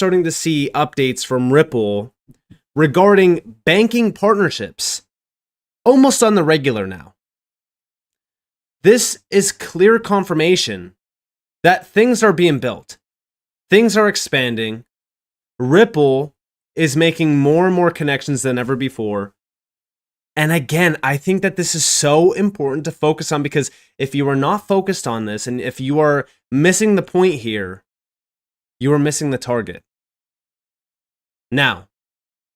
starting to see updates from Ripple regarding banking partnerships almost on the regular now. This is clear confirmation that things are being built. Things are expanding. Ripple is making more and more connections than ever before. And again, I think that this is so important to focus on, because if you are not focused on this and if you are missing the point here, you are missing the target. Now,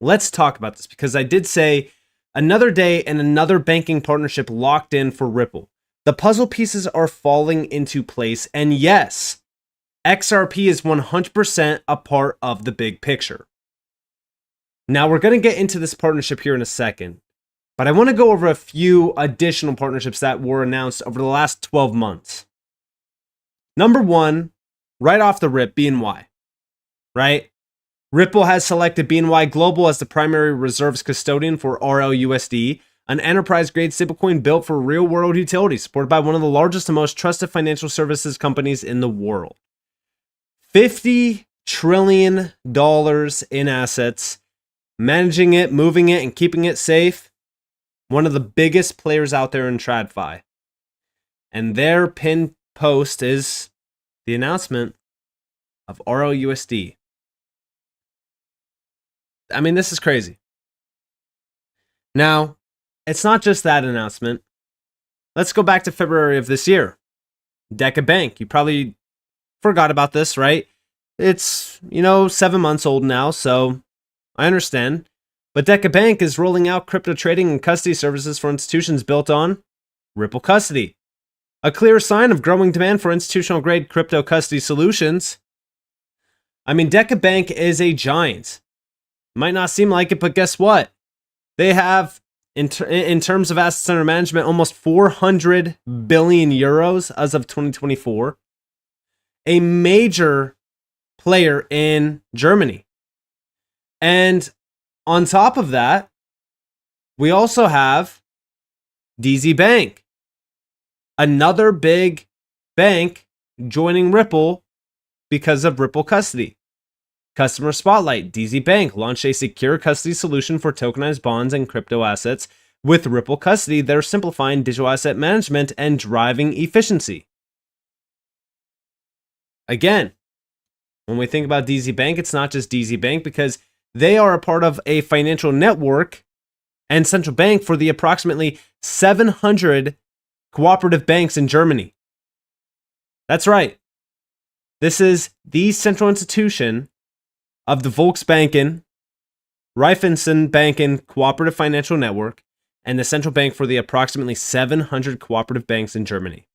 let's talk about this, because I did say another day and another banking partnership locked in for Ripple. The puzzle pieces are falling into place, and yes, XRP is 100% a part of the big picture. Now, we're going to get into this partnership here in a second, but I want to go over a few additional partnerships that were announced over the last 12 months. Number one, right off the rip, BNY, right? Ripple has selected BNY Global as the primary reserves custodian for RLUSD, an enterprise-grade stablecoin built for real-world utility, supported by one of the largest and most trusted financial services companies in the world. $50 trillion in assets, managing it, moving it, and keeping it safe. One of the biggest players out there in TradFi. And their pinned post is the announcement of RLUSD. I mean, this is crazy. Now, it's not just that announcement. Let's go back to February of this year. Deca Bank. You probably forgot about this, right? It's, 7 months old now, so I understand. But Deca Bank is rolling out crypto trading and custody services for institutions built on Ripple Custody. A clear sign of growing demand for institutional-grade crypto custody solutions. I mean, Deca Bank is a giant. Might not seem like it, but guess what? They have, in terms of assets under management, almost 400 billion euros as of 2024. A major player in Germany. And on top of that, we also have DZ Bank, another big bank joining Ripple because of Ripple Custody. Customer Spotlight. DZ Bank launched a secure custody solution for tokenized bonds and crypto assets. With Ripple Custody, they're simplifying digital asset management and driving efficiency. Again, when we think about DZ Bank, it's not just DZ Bank, because they are a part of a financial network and central bank for the approximately 700 cooperative banks in Germany. That's right. This is the central institution of the Volksbanken, Raiffeisenbanken Cooperative Financial Network, and the central bank for the approximately 700 cooperative banks in Germany.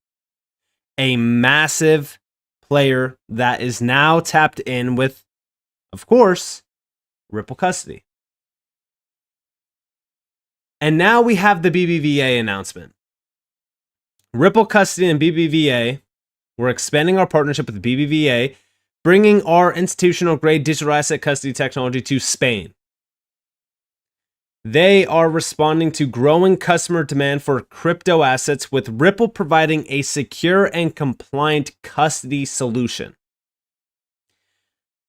A massive player that is now tapped in with, of course, Ripple Custody. And now we have the BBVA announcement. Ripple Custody and BBVA, we're expanding our partnership with BBVA, bringing our institutional-grade digital asset custody technology to Spain. They are responding to growing customer demand for crypto assets, with Ripple providing a secure and compliant custody solution.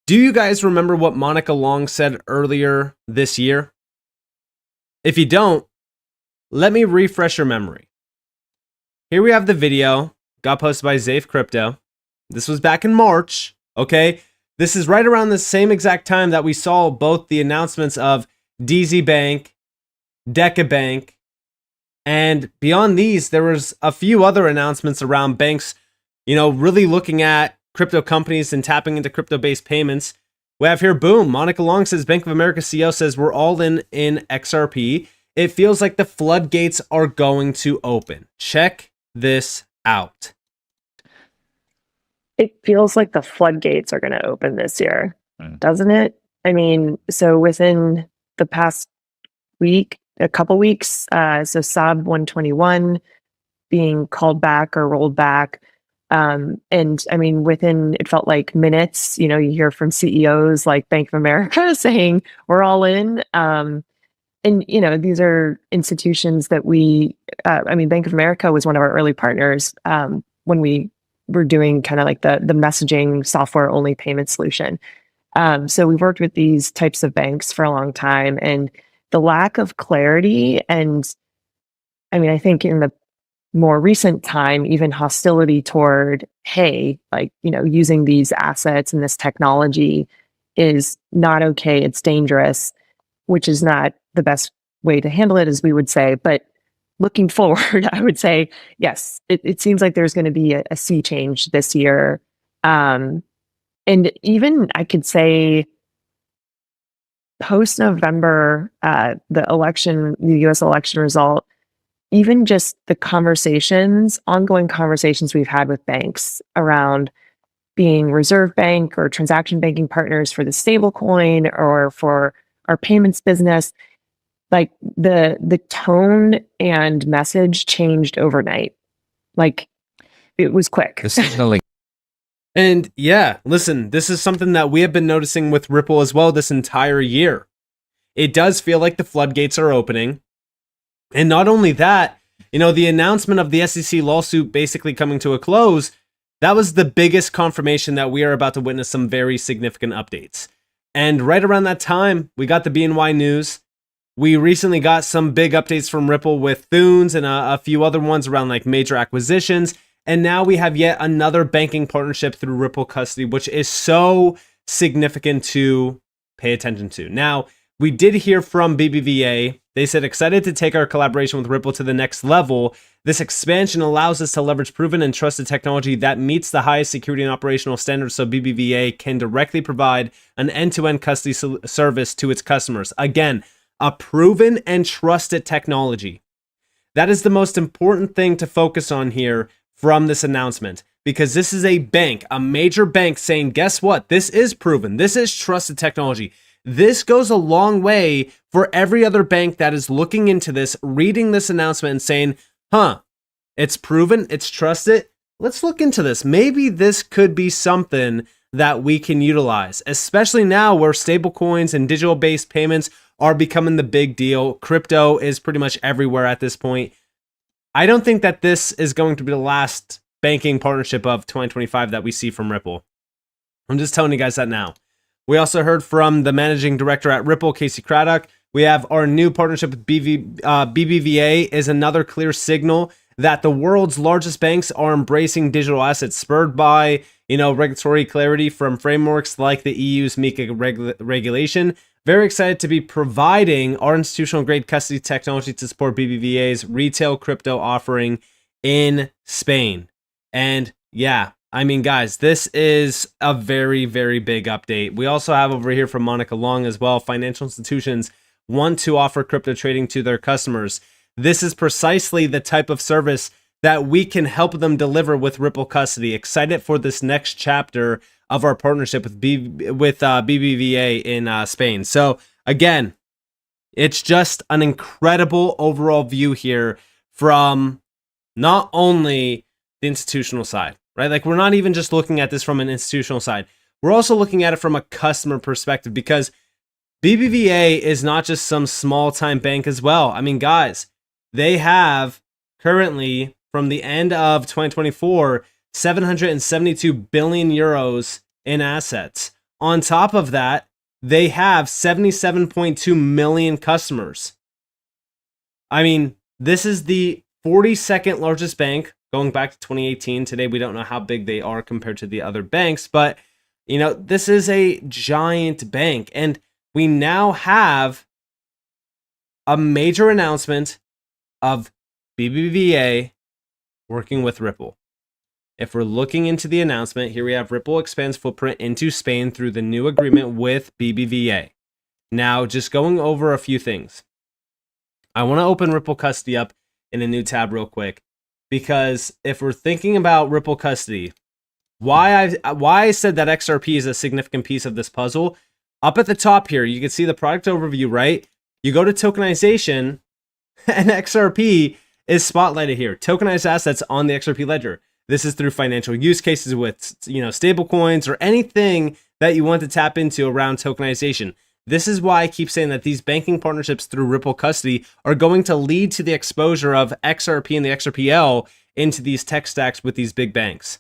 Do you guys remember what Monica Long said earlier this year? If you don't, let me refresh your memory. Here we have the video, got posted by Zafe Crypto. This was back in March. Okay, this is right around the same exact time that we saw both the announcements of DZ Bank, Deca Bank, and beyond these, there was a few other announcements around banks, really looking at crypto companies and tapping into crypto-based payments. We have here, boom, Monica Long says, Bank of America CEO says we're all in XRP. It feels like the floodgates are going to open. Check this out. It feels like the floodgates are going to open this year, doesn't it? I mean, so within the past week, a couple weeks, so SAB 121 being called back or rolled back. And I mean, within, it felt like minutes, you hear from CEOs like Bank of America saying we're all in. And, these are institutions that Bank of America was one of our early partners when we were doing kind of like the messaging software only payment solution. So we've worked with these types of banks for a long time, and the lack of clarity, and I mean, I think in the more recent time, even hostility toward, hey, like, using these assets and this technology is not okay. It's dangerous, which is not the best way to handle it, as we would say. But looking forward, I would say, yes, it seems like there's going to be a sea change this year. And even I could say post November, the US election result, even just the ongoing conversations we've had with banks around being reserve bank or transaction banking partners for the stablecoin or for our payments business, like the tone and message changed overnight. Like it was quick. The signaling. And yeah, listen, this is something that we have been noticing with Ripple as well this entire year. It does feel like the floodgates are opening. And not only that, the announcement of the SEC lawsuit basically coming to a close, that was the biggest confirmation that we are about to witness some very significant updates. And right around that time, we got the BNY news. We recently got some big updates from Ripple with Thunes and a few other ones around like major acquisitions. And now we have yet another banking partnership through Ripple Custody, which is so significant to pay attention to. Now, we did hear from BBVA. They said, excited to take our collaboration with Ripple to the next level. This expansion allows us to leverage proven and trusted technology that meets the highest security and operational standards so BBVA can directly provide an end-to-end custody service to its customers. Again, a proven and trusted technology. That is the most important thing to focus on here from this announcement, because this is a bank, a major bank saying, guess what? This is proven. This is trusted technology. This goes a long way for every other bank that is looking into this, reading this announcement and saying, it's proven, it's trusted. Let's look into this. Maybe this could be something that we can utilize, especially now where stablecoins and digital-based payments are becoming the big deal. Crypto is pretty much everywhere at this point. I don't think that this is going to be the last banking partnership of 2025 that we see from Ripple. I'm just telling you guys that now. We also heard from the managing director at Ripple, Casey Craddock. We have our new partnership with BBVA is another clear signal that the world's largest banks are embracing digital assets, spurred by regulatory clarity from frameworks like the EU's MiCA regulation. Very excited to be providing our institutional grade custody technology to support BBVA's retail crypto offering in Spain. And yeah, I mean, guys, this is a very, very big update. We also have over here from Monica Long as well. Financial institutions want to offer crypto trading to their customers. This is precisely the type of service that we can help them deliver with Ripple Custody. Excited for this next chapter of our partnership with BBVA in Spain. So again, it's just an incredible overall view here from not only the institutional side, right? Like, we're not even just looking at this from an institutional side. We're also looking at it from a customer perspective, because BBVA is not just some small time bank as well. I mean, guys, they have currently, from the end of 2024, 772 billion euros in assets. On top of that, they have 77.2 million customers. I mean, this is the 42nd largest bank going back to 2018. Today, we don't know how big they are compared to the other banks, but this is a giant bank. And we now have a major announcement of BBVA working with Ripple. If we're looking into the announcement, here we have Ripple expands footprint into Spain through the new agreement with BBVA. Now, just going over a few things. I want to open Ripple Custody up in a new tab real quick, because if we're thinking about Ripple Custody, why I said that XRP is a significant piece of this puzzle, up at the top here, you can see the product overview, right? You go to tokenization, and XRP is spotlighted here. Tokenized assets on the XRP ledger. This is through financial use cases with, stable coins or anything that you want to tap into around tokenization. This is why I keep saying that these banking partnerships through Ripple Custody are going to lead to the exposure of XRP and the XRPL into these tech stacks with these big banks.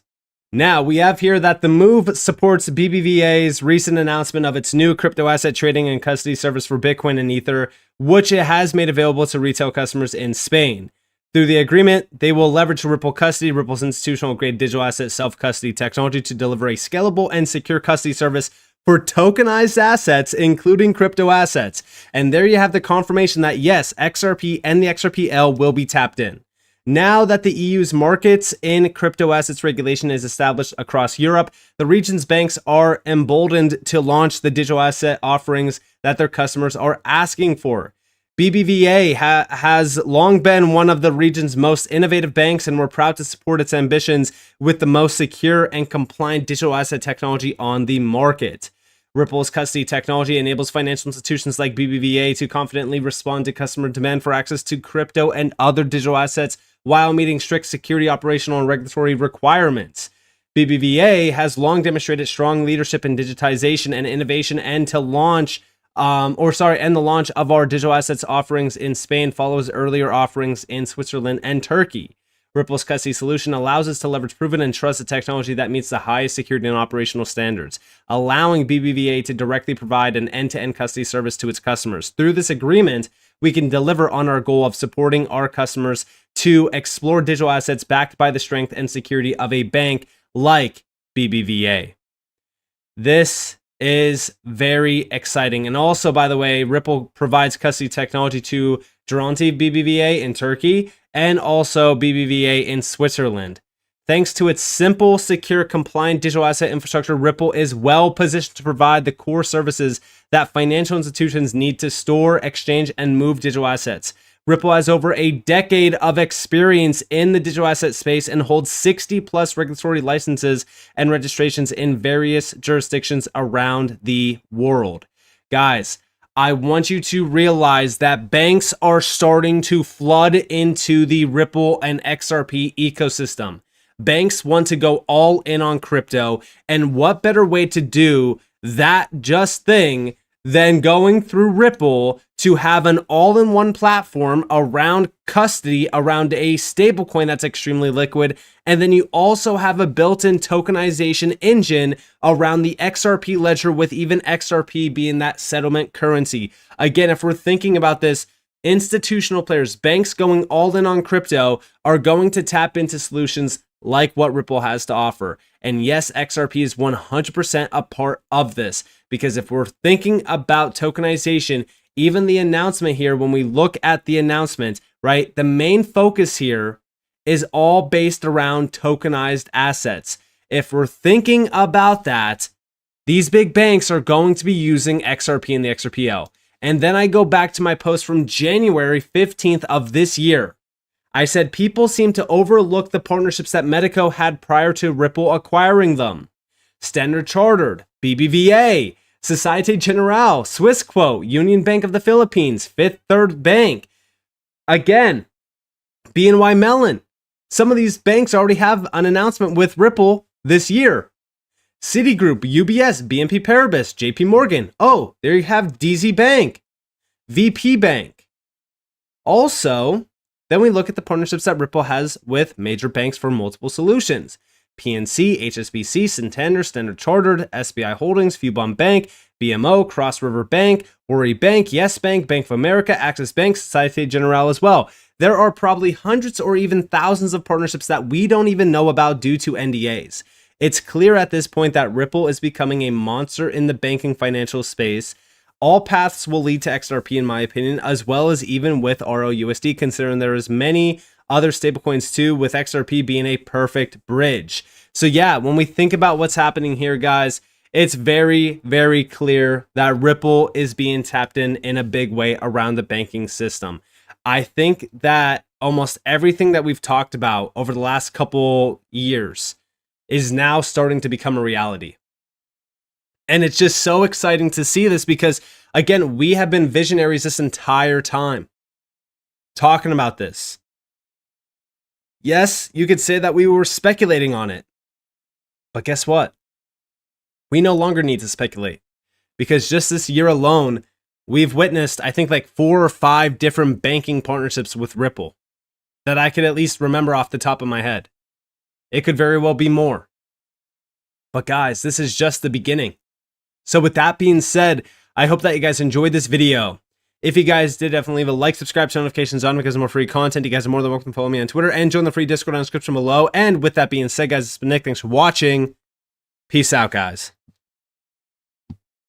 Now, we have here that the move supports BBVA's recent announcement of its new crypto asset trading and custody service for Bitcoin and Ether, which it has made available to retail customers in Spain. Through the agreement, they will leverage Ripple Custody, Ripple's institutional-grade digital asset self-custody technology, to deliver a scalable and secure custody service for tokenized assets, including crypto assets. And there you have the confirmation that yes, XRP and the XRPL will be tapped in. Now that the EU's markets in crypto assets regulation is established across Europe, the region's banks are emboldened to launch the digital asset offerings that their customers are asking for. BBVA has long been one of the region's most innovative banks, and we're proud to support its ambitions with the most secure and compliant digital asset technology on the market. Ripple's custody technology enables financial institutions like BBVA to confidently respond to customer demand for access to crypto and other digital assets while meeting strict security, operational, and regulatory requirements. BBVA has long demonstrated strong leadership in digitization and innovation, and the launch of our digital assets offerings in Spain follows earlier offerings in Switzerland and Turkey. Ripple's custody solution allows us to leverage proven and trusted technology that meets the highest security and operational standards, allowing BBVA to directly provide an end-to-end custody service to its customers. Through this agreement, we can deliver on our goal of supporting our customers to explore digital assets backed by the strength and security of a bank like BBVA. This is very exciting. And also, by the way, Ripple provides custody technology to Garanti BBVA in Turkey and also BBVA in Switzerland. Thanks to its simple, secure, compliant digital asset infrastructure, Ripple is well positioned to provide the core services that financial institutions need to store, exchange, and move digital assets. Ripple has over a decade of experience in the digital asset space and holds 60 plus regulatory licenses and registrations in various jurisdictions around the world. Guys, I want you to realize that banks are starting to flood into the Ripple and XRP ecosystem. Banks want to go all in on crypto, and what better way to do that just thing than going through Ripple to have an all-in-one platform around custody, around a stablecoin that's extremely liquid, and then you also have a built-in tokenization engine around the XRP ledger, with even XRP being that settlement currency. Again, if we're thinking about this, institutional players, banks going all in on crypto, are going to tap into solutions like what Ripple has to offer. And yes, XRP is 100% a part of this, because if we're thinking about tokenization, even the announcement here, when we look at the announcement, right, the main focus here is all based around tokenized assets. If we're thinking about that, these big banks are going to be using XRP and the XRPL. And then I go back to my post from January 15th of this year. I said people seem to overlook the partnerships that Medico had prior to Ripple acquiring them. Standard Chartered, BBVA, Societe Generale, Swissquote, Union Bank of the Philippines, Fifth Third Bank. Again, BNY Mellon. Some of these banks already have an announcement with Ripple this year. Citigroup, UBS, BNP Paribas, JP Morgan. Oh, there you have DZ Bank, VP Bank. Also, then we look at the partnerships that Ripple has with major banks for multiple solutions. PNC, HSBC, Santander, Standard Chartered, SBI Holdings, Fubon Bank, BMO, Cross River Bank, Worry Bank, Yes Bank, Bank of America, Axis Bank, Societe Generale as well. There are probably hundreds or even thousands of partnerships that we don't even know about due to NDAs. It's clear at this point that Ripple is becoming a monster in the banking financial space. All paths will lead to XRP, in my opinion, as well as even with ROUSD, considering there is many other stablecoins too, with XRP being a perfect bridge. So yeah, when we think about what's happening here, guys, it's very, very clear that Ripple is being tapped in a big way around the banking system. I think that almost everything that we've talked about over the last couple years is now starting to become a reality. And it's just so exciting to see this because, again, we have been visionaries this entire time talking about this. Yes, you could say that we were speculating on it. But guess what? We no longer need to speculate, because just this year alone, we've witnessed, I think, like 4 or 5 different banking partnerships with Ripple that I could at least remember off the top of my head. It could very well be more. But guys, this is just the beginning. So with that being said, I hope that you guys enjoyed this video. If you guys did, definitely leave a like, subscribe, turn notifications on because of more free content. You guys are more than welcome to follow me on Twitter and join the free Discord on the description below. And with that being said, guys, it's been Nick. Thanks for watching. Peace out, guys.